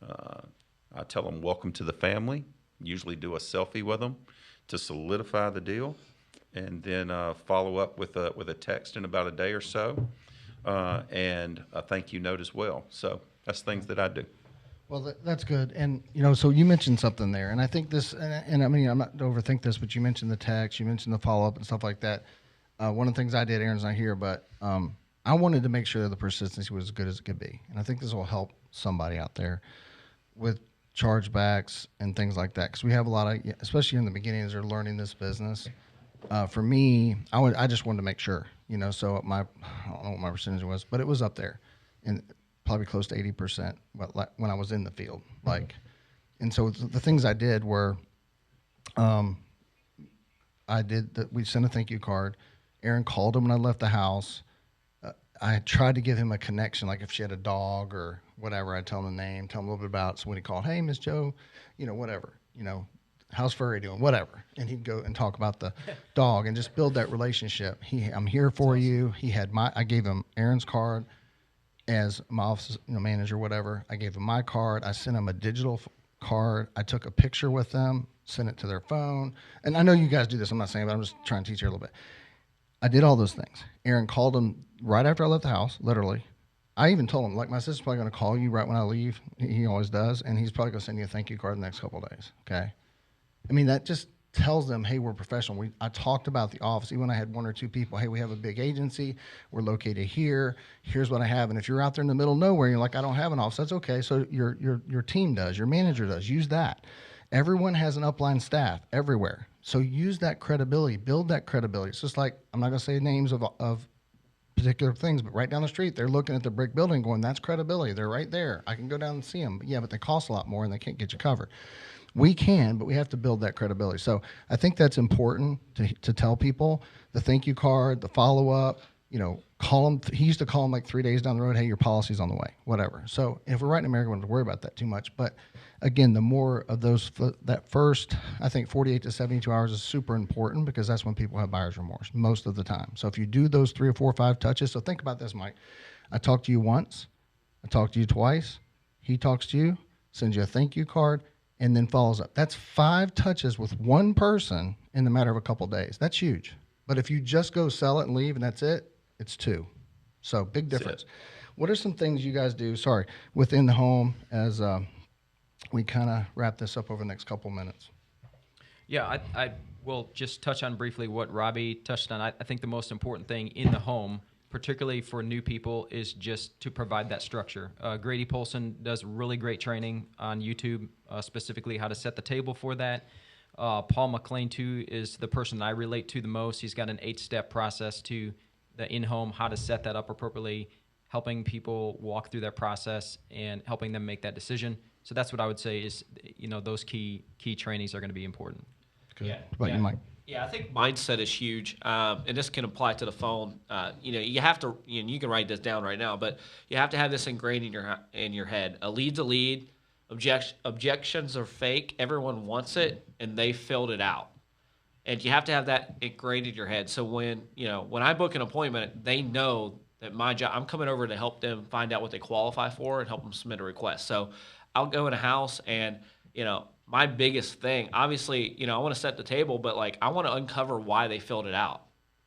I tell them welcome to the family. Usually do a selfie with them to solidify the deal, and then follow up with a text in about a day or so, and a thank you note as well. So that's things that I do. Well, that's good. And, so you mentioned something there. And I think this, and I mean, I'm not to overthink this, but you mentioned the text, you mentioned the follow-up and stuff like that. One of the things I did, Aaron's not here, but I wanted to make sure the persistency was as good as it could be. And I think this will help somebody out there with chargebacks and things like that. Because we have a lot of, especially in the beginning as they're learning this business. For me, I just wanted to make sure, so I don't know what my percentage was, but it was up there. And probably close to 80%, but when I was in the field, and so the things I did were, we sent a thank you card. Aaron called him when I left the house. I tried to give him a connection, like if she had a dog or whatever, I'd tell him the name, tell him a little bit about it. So when he called, hey, Miss Joe, whatever, how's Furry doing, whatever. And he'd go and talk about the dog and just build that relationship. I'm here for you. I gave him Aaron's card as my office manager, whatever. I gave them my card. I sent them a digital card. I took a picture with them, sent it to their phone. And I know you guys do this. I'm not saying, but I'm just trying to teach you a little bit. I did all those things. Aaron called him right after I left the house, literally. I even told him, my sister's probably going to call you right when I leave. He always does. And he's probably going to send you a thank you card the next couple of days. Okay. I mean, that just tells them, hey, we're professional. I talked about the office. Even when I had one or two people, hey, we have a big agency. We're located here. Here's what I have. And if you're out there in the middle of nowhere, you're like, I don't have an office. That's okay. So your team does. Your manager does. Use that. Everyone has an upline staff everywhere. So use that credibility. Build that credibility. It's just like, I'm not going to say names of particular things, but right down the street, they're looking at the brick building going, that's credibility. They're right there. I can go down and see them. But yeah, but they cost a lot more and they can't get you covered. We can, but we have to build that credibility. So I think that's important to tell people. The thank you card, the follow-up, call them. He used to call them like 3 days down the road, hey, your policy's on the way, whatever. So if we're right in America, we don't have to worry about that too much. But again, the more of those, that first, I think 48 to 72 hours is super important because that's when people have buyer's remorse most of the time. So if you do those 3 or 4 or 5 touches, so think about this, Mike. I talked to you once. I talked to you twice. He talks to you, sends you a thank you card, and then follows up. That's 5 touches with one person in the matter of a couple of days. That's huge. But if you just go sell it and leave and that's it, it's 2. So big difference. What are some things you guys do, within the home as we kind of wrap this up over the next couple minutes? Yeah, I will just touch on briefly what Robbie touched on. I think the most important thing in the home, particularly for new people, is just to provide that structure. Grady Polson does really great training on YouTube, specifically how to set the table for that. Paul McLean, too, is the person that I relate to the most. He's got an 8-step process to the in-home, how to set that up appropriately, helping people walk through that process and helping them make that decision. So that's what I would say is, those key trainings are going to be important. Good. Yeah. What about you, Mike? Yeah, I think mindset is huge, and this can apply to the phone. You have to, you can write this down right now, but you have to have this ingrained in your head. A lead's a lead. Objections are fake. Everyone wants it, and they filled it out. And you have to have that ingrained in your head. So when I book an appointment, they know that my job, I'm coming over to help them find out what they qualify for and help them submit a request. So I'll go in a house and, my biggest thing, obviously, I want to set the table, but I want to uncover why they filled it out,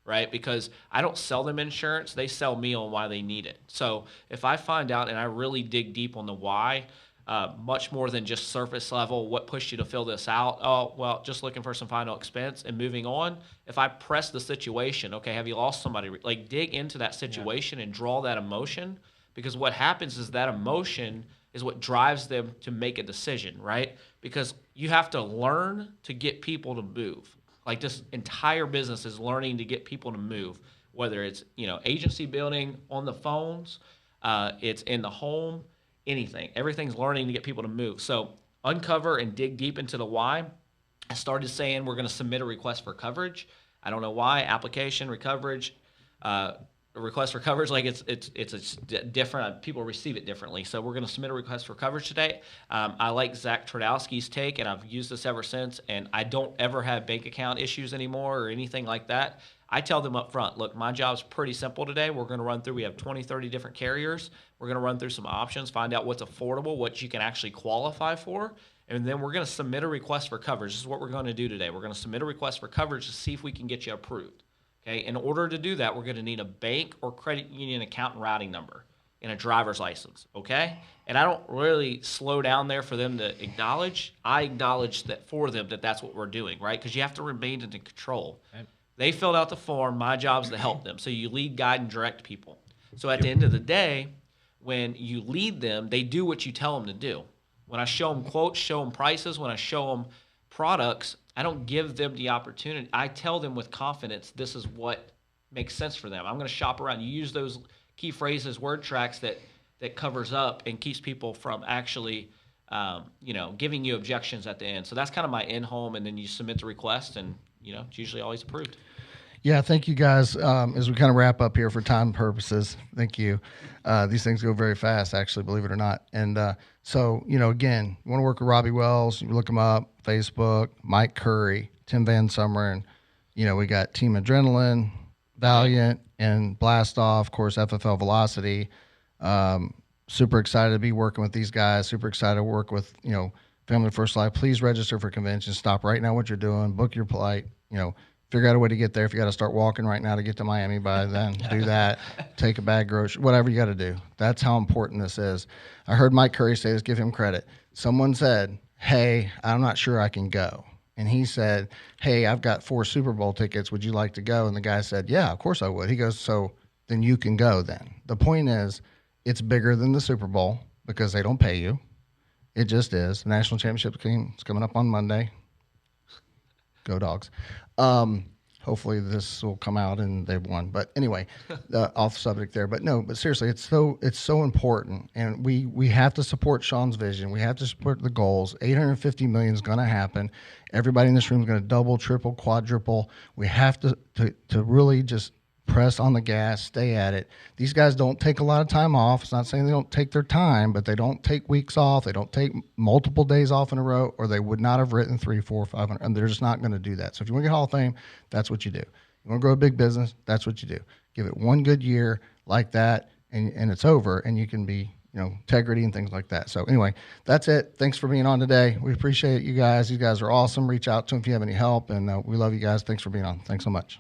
right? Because I don't sell them insurance. They sell me on why they need it. So if I find out and I really dig deep on the why, much more than just surface level, what pushed you to fill this out? Oh, well, just looking for some final expense and moving on. If I press the situation, okay, have you lost somebody? Dig into that situation and draw that emotion, because what happens is that emotion is what drives them to make a decision, right? Because you have to learn to get people to move. This entire business is learning to get people to move, whether it's, agency building, on the phones, it's in the home, anything. Everything's learning to get people to move. So uncover and dig deep into the why. I started saying we're going to submit a request for coverage. I don't know why. Application, recoverage, a request for coverage, like it's different. People receive it differently. So we're going to submit a request for coverage today. I like Zach Tradowski's take, and I've used this ever since. And I don't ever have bank account issues anymore or anything like that. I tell them up front, look, my job's pretty simple today. We're going to run through, we have 20, 30 different carriers. We're going to run through some options, find out what's affordable, what you can actually qualify for. And then we're going to submit a request for coverage. This is what we're going to do today. We're going to submit a request for coverage to see if we can get you approved. Okay, in order to do that, we're going to need a bank or credit union account and routing number and a driver's license, okay? And I don't really slow down there for them to acknowledge. I acknowledge that for them that that's what we're doing, right? Because you have to remain in control. Okay. They filled out the form. My job is to help them. So you lead, guide, and direct people. So at the end of the day, when you lead them, they do what you tell them to do. When I show them quotes, show them prices, when I show them products, I don't give them the opportunity. I tell them with confidence, this is what makes sense for them. I'm going to shop around. You use those key phrases, word tracks that covers up and keeps people from actually, giving you objections at the end. So that's kind of my in-home, and then you submit the request, and, it's usually always approved. Yeah, thank you guys. As we kind of wrap up here for time purposes, thank you. These things go very fast, actually, believe it or not. And so, again, you want to work with Robbie Wells, you look him up, Facebook, Mike Curry, Tim Vansumeran. We got Team Adrenaline, Valiant, and Blast Off, of course, FFL Velocity. Super excited to be working with these guys. Super excited to work with, Family First Life. Please register for conventions. Stop right now what you're doing. Book your flight, Figure out a way to get there. If you got to start walking right now to get to Miami by then, do that. Take a bag, grocery, whatever you got to do. That's how important this is. I heard Mike Curry say this, give him credit. Someone said, hey, I'm not sure I can go. And he said, hey, I've got 4 Super Bowl tickets. Would you like to go? And the guy said, yeah, of course I would. He goes, so then you can go then. The point is, it's bigger than the Super Bowl because they don't pay you. It just is. The national championship game is coming up on Monday. Go Dogs. Hopefully this will come out and they've won. But anyway, off subject there. But seriously, it's so important, and we have to support Sean's vision. We have to support the goals. $850 million is going to happen. Everybody in this room is going to double, triple, quadruple. We have to really just press on the gas, stay at it. These guys don't take a lot of time off. It's not saying they don't take their time, but they don't take weeks off. They don't take multiple days off in a row, or they would not have written 300, 400, 500. And they're just not going to do that. So if you want to get Hall of Fame, that's what you do. You want to grow a big business, that's what you do. Give it one good year like that, and it's over, and you can be, integrity and things like that. So anyway, that's it. Thanks for being on today. We appreciate you guys. You guys are awesome. Reach out to them if you have any help, and we love you guys. Thanks for being on. Thanks so much.